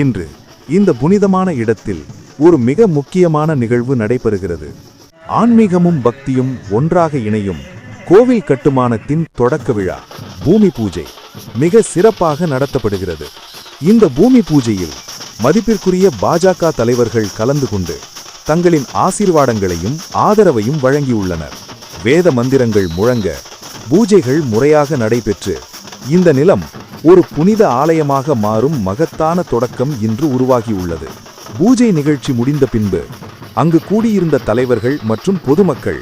இன்று இந்த புனிதமான இடத்தில் ஒரு மிக முக்கியமான நிகழ்வு நடைபெறுகிறது. ஆன்மீகமும் பக்தியும் ஒன்றாக இணையும் கோவில் கட்டுமானத்தின் தொடக்க விழா பூமி பூஜை மிக சிறப்பாக நடத்தப்படுகிறது. இந்த பூமி பூஜையில் மதிப்பிற்குரிய பாஜக தலைவர்கள் கலந்து கொண்டு தங்களின் ஆசீர்வாதங்களையும் ஆதரவையும் வழங்கியுள்ளனர். வேத மந்திரங்கள் முழங்க பூஜைகள் முறையாக நடைபெற்று இந்த நிலம் ஒரு புனித ஆலயமாக மாறும் மகத்தான தொடக்கம் இன்று உருவாகியுள்ளது. பூஜை நிகழ்ச்சி முடிந்த பின்பு அங்கு கூடியிருந்த தலைவர்கள் மற்றும் பொதுமக்கள்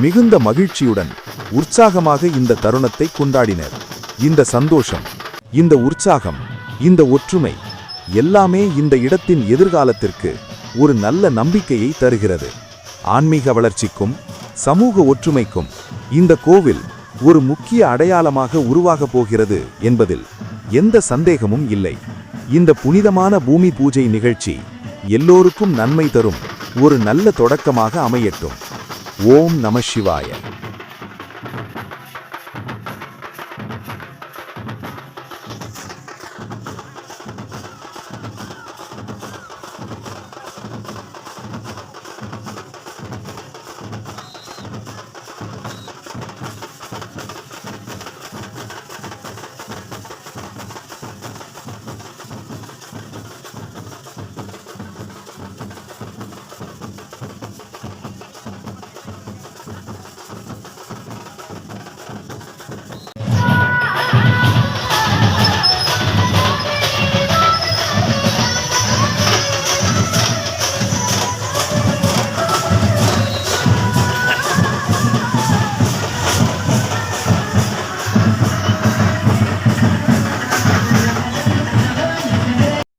மிகுந்த மகிழ்ச்சியுடன் உற்சாகமாக இந்த தருணத்தை கொண்டாடினர். இந்த சந்தோஷம், இந்த உற்சாகம், இந்த ஒற்றுமை எல்லாமே இந்த இடத்தின் எதிர்காலத்திற்கு ஒரு நல்ல நம்பிக்கையை தருகிறது. ஆன்மீக வளர்ச்சிக்கும் சமூக ஒற்றுமைக்கும் இந்த கோவில் ஒரு முக்கிய அடையாளமாக உருவாகப் போகிறது என்பதில் எந்த சந்தேகமும் இல்லை. இந்த புனிதமான பூமி பூஜை நிகழ்ச்சி எல்லோருக்கும் நன்மை தரும் ஒரு நல்ல தொடக்கமாக அமையட்டும். ஓம் நம சிவாய.